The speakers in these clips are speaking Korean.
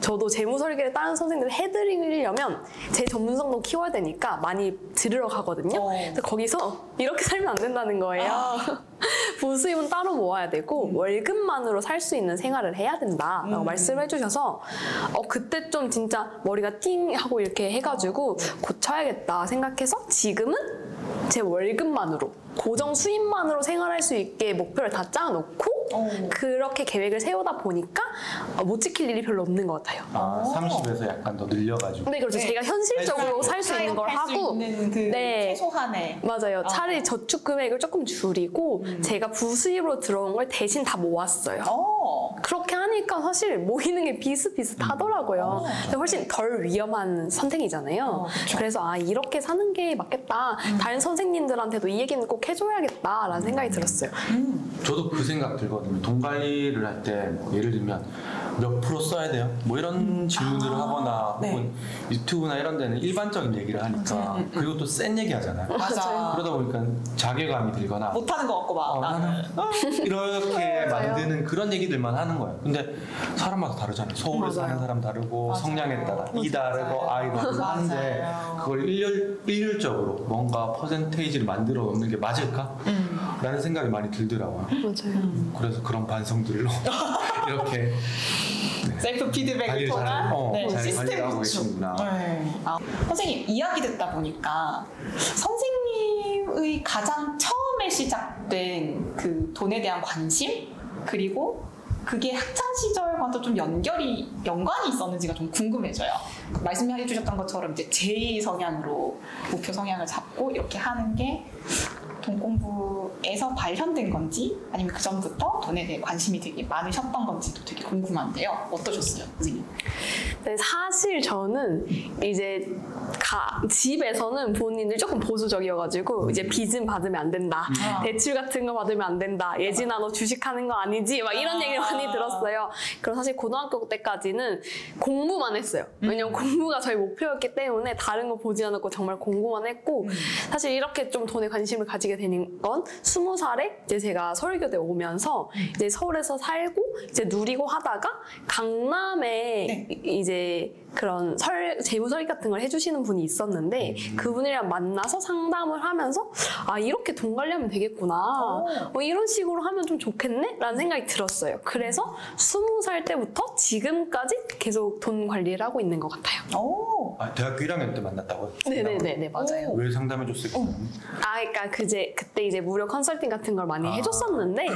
저도 재무 설계를 다른 선생님들 해드리려면 제 전문성도 키워야 되니까 많이 들으러 가거든요. 근데 거기서 이렇게 살면 안 된다는 거예요. 부수입은 따로 모아야 되고 월급만으로 살 수 있는 생활을 해야 된다라고 말씀을 해주셔서 그때 좀 진짜 머리가 띵 하고 이렇게 해가지고 고쳐야겠다 생각해서 지금은 제 월급만으로 고정 수입만으로 생활할 수 있게 목표를 다 짜놓고 그렇게 계획을 세우다 보니까 못 지킬 일이 별로 없는 것 같아요. 30에서 약간 더 늘려가지고. 네, 그렇죠. 제가 현실적으로 살 수 있는 걸 하고, 네, 최소한의 맞아요. 차라리 저축 금액을 조금 줄이고 제가 부수입으로 들어온 걸 대신 다 모았어요. 그렇게 하니까 사실 모이는 게 비슷비슷하더라고요. 근데 훨씬 덜 위험한 선택이잖아요. 그래서 이렇게 사는 게 맞겠다. 다른 선생님들한테도 이 얘기는 꼭 해줘야겠다라는 생각이 들었어요. 저도 그 생각 들거든요. 돈 관리를 할 때 예를 들면 몇 프로 써야 돼요? 뭐 이런 질문들을 하거나 혹은 유튜브나 이런 데는 일반적인 얘기를 하니까 그리고 또 센 얘기 하잖아요. 맞아. 그러다 보니까 자괴감이 들거나 못하는 거 같고 막 나는 이렇게 만드는 그런 얘기들만 하는 거예요. 근데 사람마다 다르잖아요. 서울에 사는 사람 다르고 성향에 따라 이 다르고 아이 다르고 하는데 그걸 일률적으로 뭔가 퍼센테이지를 만들어 놓는 게 맞을까? 라는 생각이 많이 들더라고요. 맞아요. 그래서 그런 반성들로 이렇게 셀프 피드백을 통한 잘 시스템 관리를 하고 구축. 계시구나. 선생님 이야기 듣다 보니까 선생님의 가장 처음에 시작된 그 돈에 대한 관심 그리고 그게 학창 시절과도 좀 연관이 있었는지가 좀 궁금해져요. 말씀해 주셨던 것처럼 이제 제2 성향으로 목표 성향을 잡고 이렇게 하는 게 돈 공부에서 발현된 건지 아니면 그 전부터 돈에 대해 관심이 되게 많으셨던 건지도 되게 궁금한데요. 어떠셨어요, 선생님? 네, 사실 저는 이제 집에서는 본인들 조금 보수적이어가지고 이제 빚은 받으면 안 된다. 대출 같은 거 받으면 안 된다. 예진아 너 주식하는 거 아니지? 막 이런 얘기를 많이 들었어요. 그럼 사실 고등학교 때까지는 공부만 했어요. 왜냐면 공부가 저희 목표였기 때문에 다른 거 보지 않았고 정말 공부만 했고 사실 이렇게 좀 돈에 관심을 가지게 되는 건 20살에 이제 제가 서울교대 오면서 이제 서울에서 살고 이제 누리고 하다가 강남에 이제 그런 재무 설계 같은 걸 해주시는 분이 있었는데 그분이랑 만나서 상담을 하면서 이렇게 돈 관리하면 되겠구나. 이런 식으로 하면 좀 좋겠네? 라는 생각이 들었어요. 그래서 20살 때부터 지금까지 계속 돈 관리를 하고 있는 것 같아요. 대학교 1학년 때 만났다고요? 네네네, 맞아요. 왜 상담해줬을까요? 그러니까 그때 이제 무료 컨설팅 같은 걸 많이 해줬었는데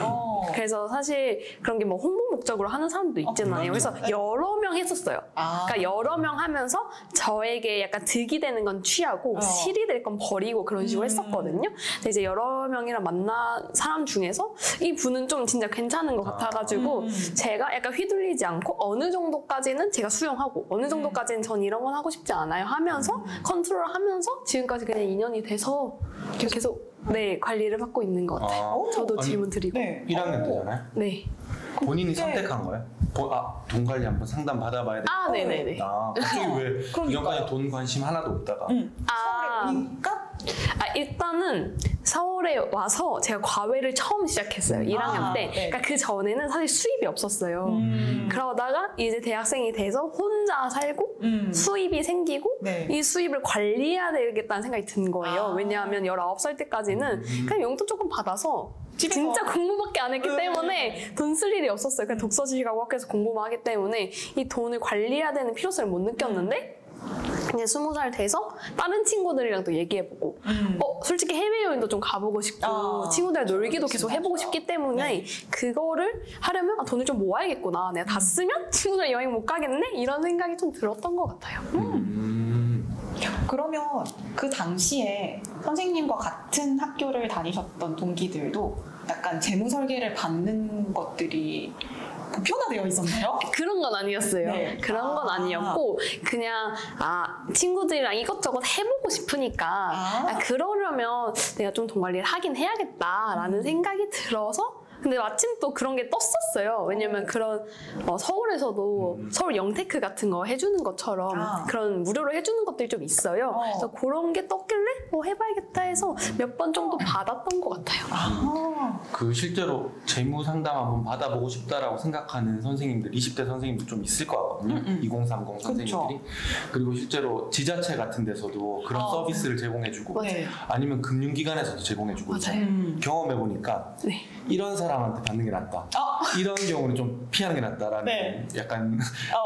그래서 사실 그런 게 뭐 홍보 목적으로 하는 사람도 있잖아요. 그래서 여러 명 했었어요. 그러니까 여러 명 하면서 저에게 약간 득이 되는 건 취하고 실이 될 건 버리고 그런 식으로 했었거든요. 근데 이제 여러 명이랑 만난 사람 중에서 이 분은 좀 진짜 괜찮은 것 같아가지고 제가 약간 휘둘리지 않고 어느 정도까지는 제가 수용하고 어느 정도까지는 전 이런 건 하고 싶지 않아요 하면서 컨트롤하면서 지금까지 그냥 2년이 돼서 계속 관리를 받고 있는 것 같아요. 저도 질문 드리고. 1학년 때잖아요? 네. 본인이 선택한 거예요? 돈 관리 한번 상담 받아봐야 돼. 네네네. 갑자기 왜 이전까지 돈 관심 하나도 없다가? 서울에 오니까? 일단은 서울에 와서 제가 과외를 처음 시작했어요. 1학년 때. 그러니까 그 전에는 사실 수입이 없었어요. 그러다가 이제 대학생이 돼서 혼자 살고 수입이 생기고 이 수입을 관리해야 되겠다는 생각이 든 거예요. 왜냐하면 19살 때까지는 그냥 용돈 조금 받아서 진짜 공부밖에 안 했기 때문에 돈 쓸 일이 없었어요. 그냥 독서실 가고 학교에서 공부만 하기 때문에 이 돈을 관리해야 되는 필요성을 못 느꼈는데 이제 20살 돼서 다른 친구들이랑 또 얘기해보고 솔직히 해외여행도 좀 가보고 싶고 친구들이랑 놀기도 계속 해보고 싶기 때문에 그거를 하려면 돈을 좀 모아야겠구나. 내가 다 쓰면 친구들이랑 여행 못 가겠네? 이런 생각이 좀 들었던 것 같아요. 그러면 그 당시에 선생님과 같은 학교를 다니셨던 동기들도 약간 재무 설계를 받는 것들이 보편화되어 있었나요? 그런 건 아니었어요. 그런 건 아니었고 그냥 친구들이랑 이것저것 해보고 싶으니까 그러려면 내가 좀 돈 관리를 하긴 해야겠다라는 생각이 들어서 근데 마침 또 그런 게 떴었어요. 왜냐면 그런 서울에서도 서울 영테크 같은 거 해주는 것처럼 그런 무료로 해주는 것들이 좀 있어요. 그래서 그런 게 떴길래 해봐야겠다 해서 몇 번 정도 받았던 것 같아요. 그 실제로 재무 상담 한번 받아보고 싶다라고 생각하는 선생님들, 20대 선생님들 좀 있을 것 같거든요. 2030 선생님들이. 그리고 실제로 지자체 같은 데서도 그런 서비스를 제공해주고 네. 아니면 금융기관에서도 제공해주고 맞아요. 경험해보니까 네. 이런 사람한테 받는 게 낫다. 이런 경우는 좀 피하는 게 낫다라는 네. 약간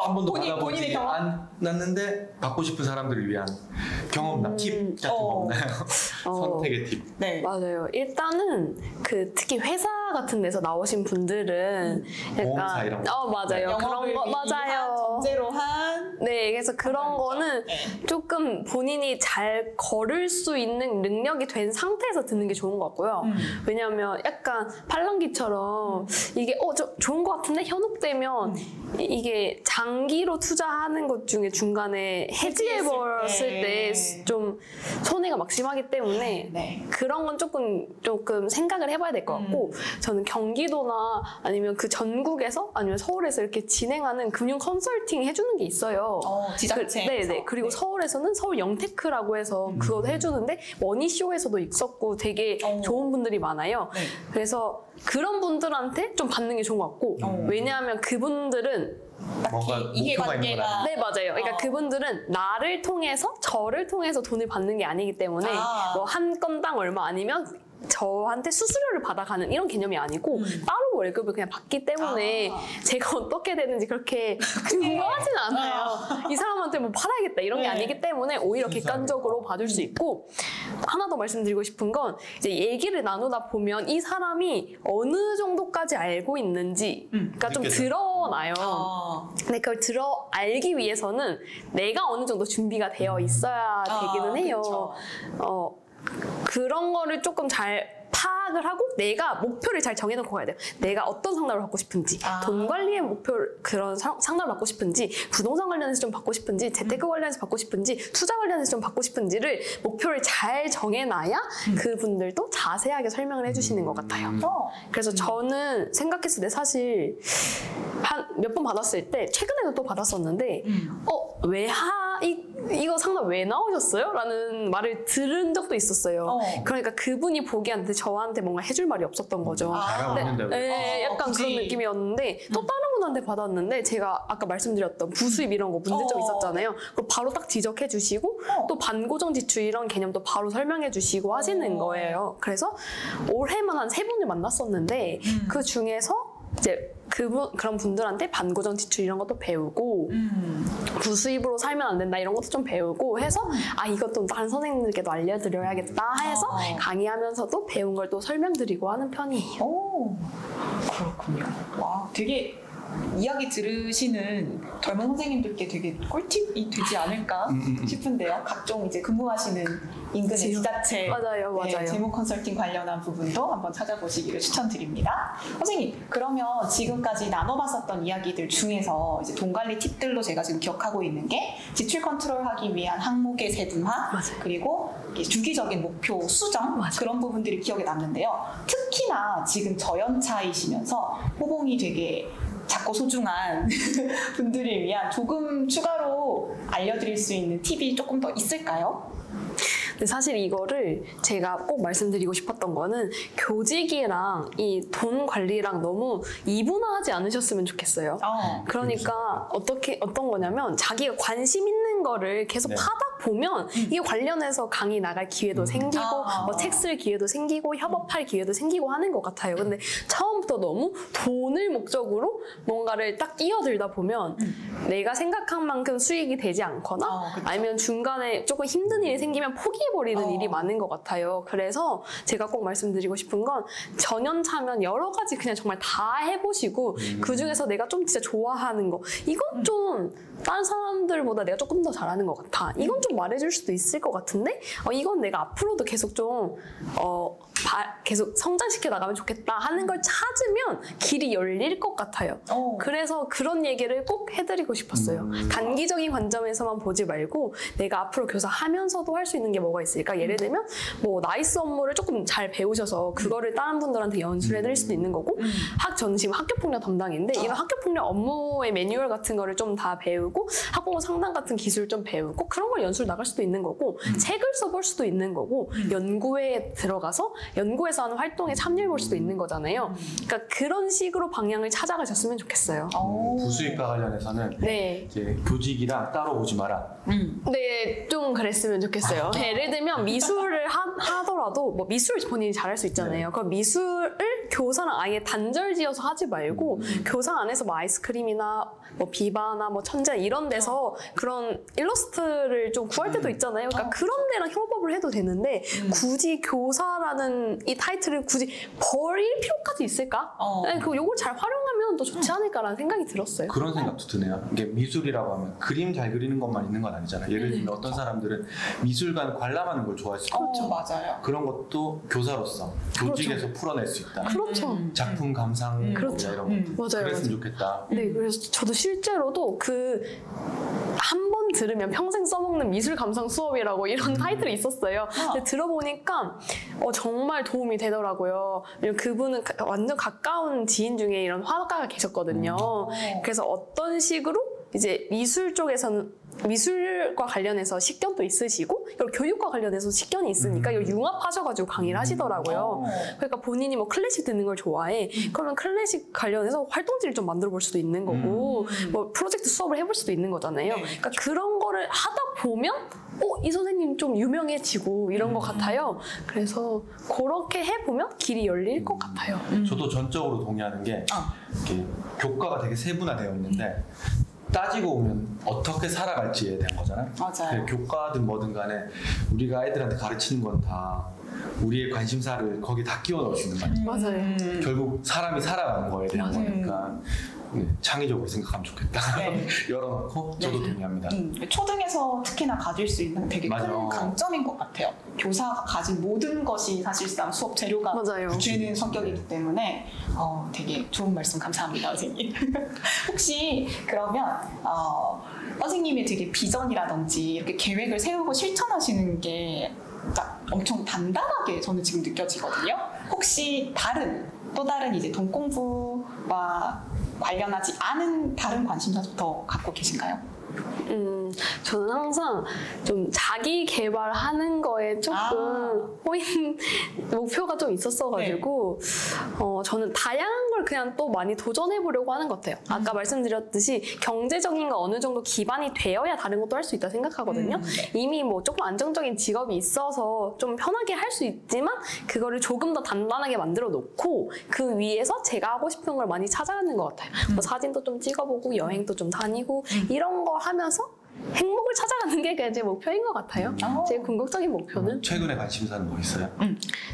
한 번도 본인의 받아보지 경험? 않았는데 받고 싶은 사람들을 위한 경험담, 팁 같은 거 없나요? 선택의 팁. 네. 맞아요. 일단은 특히 회사 같은 데서 나오신 분들은 보험사 이런 거. 맞아요. 그런 거 맞아요. 전제로 한 네, 그래서 그런 거는 네. 조금 본인이 잘 걸을 수 있는 능력이 된 상태에서 듣는 게 좋은 것 같고요. 왜냐하면 약간 팔랑귀처럼 이게 좋은 것 같은데 현혹되면 이게 장기로 투자하는 것 중에 중간에 해지해버렸을 때 좀 손해가 막심하기 때문에 네. 그런 건 조금 생각을 해봐야 될 것 같고 저는 경기도나 아니면 그 전국에서 아니면 서울에서 이렇게 진행하는 금융 컨설팅 해주는 게 있어요. 지자체에서. 네네. 그리고 네. 서울에서는 서울 영테크라고 해서 그것도 해주는데 머니쇼에서도 있었고 되게 좋은 분들이 많아요. 네. 그래서 그런 분들한테 좀 받는 게 좋은 것 같고 왜냐하면 그분들은 뭔가 이게 목표가 있는 관계가- 거라. 네 맞아요. 그러니까 그분들은 나를 통해서 저를 통해서 돈을 받는 게 아니기 때문에 뭐 한 건당 얼마 아니면 저한테 수수료를 받아가는 이런 개념이 아니고 따로 월급을 그냥 받기 때문에 제가 어떻게 되는지 그렇게 궁금하진 않아요. 이 사람한테 뭐 팔아야겠다 이런 게 네. 아니기 때문에 오히려 객관적으로 봐줄 수 있고 하나 더 말씀드리고 싶은 건 이제 얘기를 나누다 보면 이 사람이 어느 정도까지 알고 있는지가 좀 느껴져요. 드러나요. 근데 그걸 알기 위해서는 내가 어느 정도 준비가 되어 있어야 되기는 해요. 그쵸. 그런 거를 조금 잘 파악을 하고 내가 목표를 잘 정해놓고 가야 돼요. 내가 어떤 상담을 받고 싶은지, 돈 관리의 목표를 그런 상담을 받고 싶은지, 부동산 관련해서 좀 받고 싶은지, 재테크 관련해서 받고 싶은지, 투자 관련해서 좀 받고 싶은지를 목표를 잘 정해놔야 그분들도 자세하게 설명을 해주시는 것 같아요. 그래서 저는 생각했을 때 사실 한 몇 번 받았을 때 최근에도 또 받았었는데 이거 상담 왜 나오셨어요? 라는 말을 들은 적도 있었어요. 그러니까 그분이 보기한테 저한테 뭔가 해줄 말이 없었던 거죠. 잘하고 있는데 왜? 약간 굳이. 그런 느낌이었는데 또 다른 분한테 받았는데 제가 아까 말씀드렸던 부수입 이런 거 문제점 있었잖아요. 그걸 바로 딱 지적해 주시고 또 반고정 지출 이런 개념도 바로 설명해 주시고 하시는 거예요. 그래서 올해만 한 3분을 만났었는데 그 중에서 이제 그런 분들한테 반고정 지출 이런 것도 배우고 부수입으로 살면 안 된다 이런 것도 좀 배우고 해서 이것도 다른 선생님들께도 알려드려야겠다 해서 강의하면서도 배운 걸 또 설명드리고 하는 편이에요. 그렇군요. 와, 되게 이야기 들으시는 젊은 선생님들께 되게 꿀팁이 되지 않을까 싶은데요. 각종 이제 근무하시는 인근의 지자체, 맞아요. 재무 컨설팅 관련한 부분도 한번 찾아보시기를 추천드립니다. 선생님, 그러면 지금까지 나눠봤었던 이야기들 중에서 이제 돈 관리 팁들로 제가 지금 기억하고 있는 게 지출 컨트롤하기 위한 항목의 세분화, 그리고 주기적인 목표 수정 그런 부분들이 기억에 남는데요. 특히나 지금 저연차이시면서 호봉이 되게 작고 소중한 분들을 위한 조금 추가로 알려드릴 수 있는 팁이 조금 더 있을까요? 근데 사실 이거를 제가 꼭 말씀드리고 싶었던 거는 교직이랑 이 돈 관리랑 너무 이분화하지 않으셨으면 좋겠어요. 그러니까 어떤 거냐면 자기가 관심 있는 거를 계속 네. 파다 보면 이게 관련해서 강의 나갈 기회도 생기고 뭐 책 쓸 기회도 생기고 협업할 기회도 생기고 하는 것 같아요. 근데 처음부터 너무 돈을 목적으로 뭔가를 딱 끼어들다 보면 내가 생각한 만큼 수익이 되지 않거나 아니면 중간에 조금 힘든 일이 생기면 포기해버리는 일이 많은 것 같아요. 그래서 제가 꼭 말씀드리고 싶은 건 전연차면 여러 가지 그냥 정말 다 해보시고 그중에서 내가 좀 진짜 좋아하는 거 이건 좀 다른 사람들보다 내가 조금 더 잘하는 것 같아. 이건 좀 말해줄 수도 있을 것 같은데 이건 내가 앞으로도 계속 좀 계속 성장시켜 나가면 좋겠다 하는 걸 찾으면 길이 열릴 것 같아요. 그래서 그런 얘기를 꼭 해드리고 싶었어요. 단기적인 관점에서만 보지 말고 내가 앞으로 교사하면서도 할 수 있는 게 뭐가 있을까? 예를 들면 뭐 나이스 업무를 조금 잘 배우셔서 그거를 다른 분들한테 연수를 해드릴 수도 있는 거고 저는 지금 학교폭력 담당인데 이런 학교폭력 업무의 매뉴얼 같은 거를 좀 다 배우고 학부모 상담 같은 기술 좀 배우고 그런 걸 연수를 나갈 수도 있는 거고 책을 써볼 수도 있는 거고 연구회에 들어가서 연구에서 하는 활동에 참여해볼 수도 있는 거잖아요. 그러니까 그런 식으로 방향을 찾아가셨으면 좋겠어요. 부수익과 관련해서는 네. 이제 교직이랑 따로 보지 마라. 네, 좀 그랬으면 좋겠어요. 예를 들면 미술을 하더라도 뭐 미술 본인이 잘할 수 있잖아요. 그 미술을 교사랑 아예 단절지어서 하지 말고 교사 안에서 뭐 아이스크림이나 뭐 비바나 뭐 천재 이런 데서 그런 일러스트를 좀 구할 때도 있잖아요. 그러니까 그런 데랑 협업을 해도 되는데 굳이 교사라는 이 타이틀을 굳이 버릴 필요까지 있을까? 네, 요걸 잘 활용하면 더 좋지 않을까라는 생각이 들었어요. 그런 생각도 드네요. 이게 미술이라고 하면 그림 잘 그리는 것만 있는 건 아니잖아요. 예를 들면 어떤 사람들은 미술관 관람하는 걸 좋아할 수 있고 그렇죠. 맞아요. 그런 것도 교사로서 조직에서 풀어낼 수 있다. 그렇죠. 작품 감상 그렇죠. 이런 거 맞아요. 그랬으면 좋겠다. 네, 그래서 저도 실제로도 한 번 들으면 평생 써먹는 미술 감상 수업이라고 이런 타이틀이 있었어요. 근데 들어보니까 정말 도움이 되더라고요. 왜냐면 그분은 완전 가까운 지인 중에 이런 화가가 계셨거든요. 그래서 어떤 식으로 이제 미술 쪽에서는 미술과 관련해서 식견도 있으시고 교육과 관련해서 식견이 있으니까 이걸 융합하셔가지고 강의를 하시더라고요. 그러니까 본인이 뭐 클래식 듣는 걸 좋아해. 그러면 클래식 관련해서 활동지를 좀 만들어 볼 수도 있는 거고 뭐 프로젝트 수업을 해볼 수도 있는 거잖아요. 그러니까 그런 거를 하다 보면 이 선생님 좀 유명해지고 이런 것 같아요. 그래서 그렇게 해보면 길이 열릴 것 같아요. 저도 전적으로 동의하는 게 이렇게 교과가 되게 세분화되어 있는데 따지고 보면 어떻게 살아갈지에 대한 거잖아요. 맞아요. 교과든 뭐든 간에 우리가 애들한테 가르치는 건 다 우리의 관심사를 거기 다 끼워 넣을 수 있는 거 아니에요. 맞아요. 결국 사람이 살아가는 거에 대한 맞아요. 거니까 창의적으로 생각하면 좋겠다. 네. 열어놓고 저도 동의합니다. 초등에서 특히나 가질 수 있는 되게 맞아. 큰 강점인 것 같아요. 교사가 가진 모든 것이 사실상 수업 재료가 맞아요. 되는 성격이기 때문에 되게 좋은 말씀 감사합니다, 선생님. 혹시 그러면 선생님의 되게 비전이라든지 이렇게 계획을 세우고 실천하시는 게 엄청 단단하게 저는 지금 느껴지거든요. 혹시 또 다른 이제 돈 공부와 관련하지 않은 다른 관심사도 더 갖고 계신가요? 저는 항상 좀 자기 개발하는 거에 조금 목표가 좀 있었어가지고 저는 다양한 걸 그냥 또 많이 도전해보려고 하는 것 같아요. 아까 말씀드렸듯이 경제적인 거 어느 정도 기반이 되어야 다른 것도 할 수 있다 생각하거든요. 이미 뭐 조금 안정적인 직업이 있어서 좀 편하게 할 수 있지만 그거를 조금 더 단단하게 만들어 놓고 그 위에서 제가 하고 싶은 걸 많이 찾아가는 것 같아요. 뭐 사진도 좀 찍어보고 여행도 좀 다니고 이런 거 하면서 행복을 찾아가는 게 제 목표인 것 같아요. 제 궁극적인 목표는. 최근에 관심사는 뭐 있어요?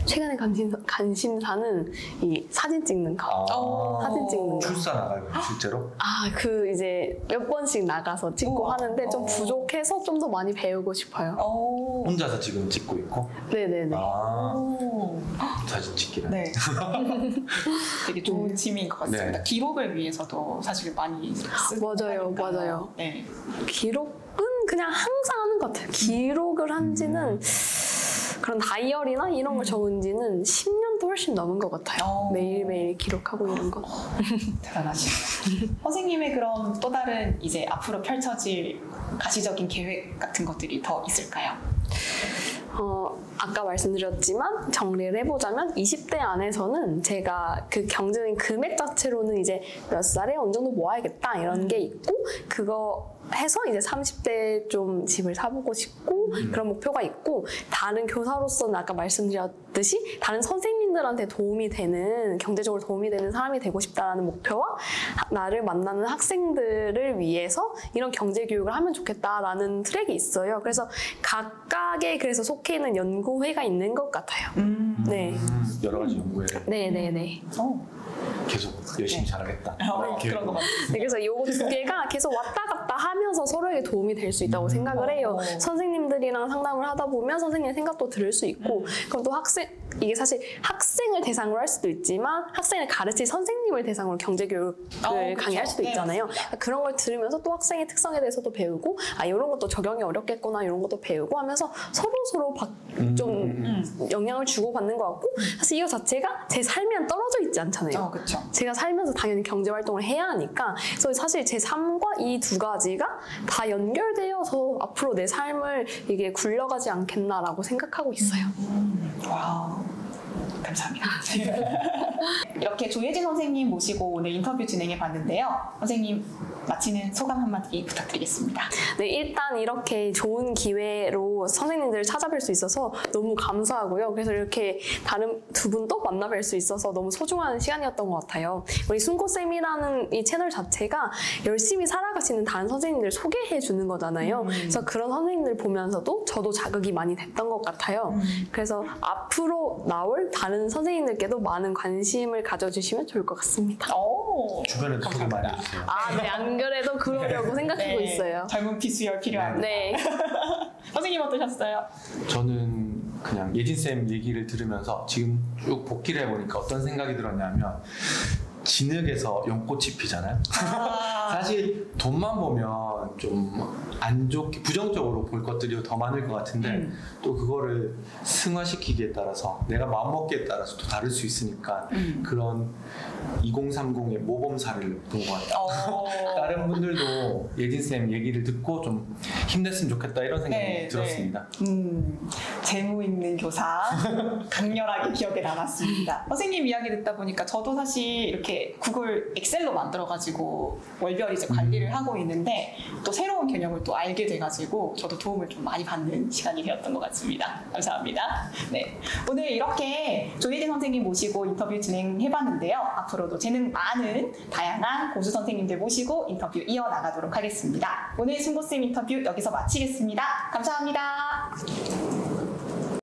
최근에 관심사는 이 사진 찍는 거. 사진 찍는 거. 출사 나가요, 실제로? 이제 몇 번씩 나가서 찍고 하는데 좀 부족해서 좀 더 많이 배우고 싶어요. 혼자서 지금 찍고 있고? 네네네. 사진 찍기는. 네. 되게 좋은 취미인 것 같습니다. 네. 기록을 위해서도 사실 많이 쓰고 맞아요. 네. 기록은 그냥 항상 하는 것 같아요. 기록을 한 지는 그런 다이어리나 이런 걸 적은 지는 10년도 훨씬 넘은 것 같아요. 매일매일 기록하고 이런 거. 대단하시네요. 선생님의 그럼 또 다른 이제 앞으로 펼쳐질 가시적인 계획 같은 것들이 더 있을까요? 아까 말씀드렸지만 정리를 해보자면 20대 안에서는 제가 그 경제적인 금액 자체로는 이제 몇 살에 어느 정도 모아야겠다 이런 게 있고 그거 해서 이제 30대에 좀 집을 사보고 싶고 그런 목표가 있고 다른 교사로서는 아까 말씀드렸듯이 다른 선생님들한테 도움이 되는 경제적으로 도움이 되는 사람이 되고 싶다라는 목표와 나를 만나는 학생들을 위해서 이런 경제 교육을 하면 좋겠다라는 트랙이 있어요. 그래서 각각의 그래서 속해 있는 연구회가 있는 것 같아요. 네. 여러 가지 연구회를. 네네네. 계속 열심히 잘하겠다. 그런 것 같아요. 네, 그래서 요거 두 개가 계속 왔다 갔다 하면서 서로에게 크게 도움이 될 수 있다고 생각을 해요. 선생님들이랑 상담을 하다 보면 선생님의 생각도 들을 수 있고 그럼 또 이게 사실 학생을 대상으로 할 수도 있지만 학생을 가르칠 선생님을 대상으로 경제교육을 강의할 수도 있잖아요. 그런 걸 들으면서 또 학생의 특성에 대해서도 배우고 이런 것도 적용이 어렵겠구나 이런 것도 배우고 하면서 서로 좀 영향을 주고받는 것 같고 사실 이거 자체가 제 삶이랑 떨어져 있지 않잖아요. 그렇죠. 제가 살면서 당연히 경제활동을 해야 하니까 그래서 사실 제 삶과 이 두 가지가 다 연결되어서 앞으로 내 삶을 이게 굴러가지 않겠나라고 생각하고 있어요. 와우. 감사합니다. 이렇게 조혜진 선생님 모시고 오늘 인터뷰 진행해 봤는데요. 선생님 마치는 소감 한마디 부탁드리겠습니다. 네, 일단 이렇게 좋은 기회로 선생님들을 찾아뵐 수 있어서 너무 감사하고요. 그래서 이렇게 다른 두 분도 만나뵐 수 있어서 너무 소중한 시간이었던 것 같아요. 우리 순고쌤이라는 이 채널 자체가 열심히 살아가시는 다른 선생님들 소개해 주는 거잖아요. 그래서 그런 선생님들 보면서도 저도 자극이 많이 됐던 것 같아요. 그래서 앞으로 나올 다른 선생님들께도 많은 관심을 가져주시면 좋을 것 같습니다. 주변에도 소개 많이 해주세요. 네, 안 그래도 그러려고 생각하고 있어요. 젊은 비수열 필요합니다. 네. 선생님 어떠셨어요? 저는 그냥 예진쌤 얘기를 들으면서 지금 쭉 복기를 해보니까 어떤 생각이 들었냐면 진흙에서 연꽃이 피잖아요. 사실 돈만 보면 좀 안 좋게 부정적으로 볼 것들이 더 많을 것 같은데 또 그거를 승화시키기에 따라서 내가 마음먹기에 따라서 또 다를 수 있으니까 그런 2030의 모범 사례를 본 것 같아요. 다른 분들도 예진쌤 얘기를 듣고 좀 힘냈으면 좋겠다 이런 생각이 들었습니다. 재무 있는 교사 강렬하게 기억에 남았습니다. 선생님 이야기 듣다 보니까 저도 사실 이렇게 구글 엑셀로 만들어가지고 월별 이제 관리를 하고 있는데 또 새로운 개념을 또 알게 돼가지고 저도 도움을 좀 많이 받는 시간이 되었던 것 같습니다. 감사합니다. 네, 오늘 이렇게 조혜진 선생님 모시고 인터뷰 진행해봤는데요. 앞으로도 재능 많은 다양한 고수 선생님들 모시고 인터뷰 이어나가도록 하겠습니다. 오늘 순고쌤 인터뷰 여기서 마치겠습니다. 감사합니다.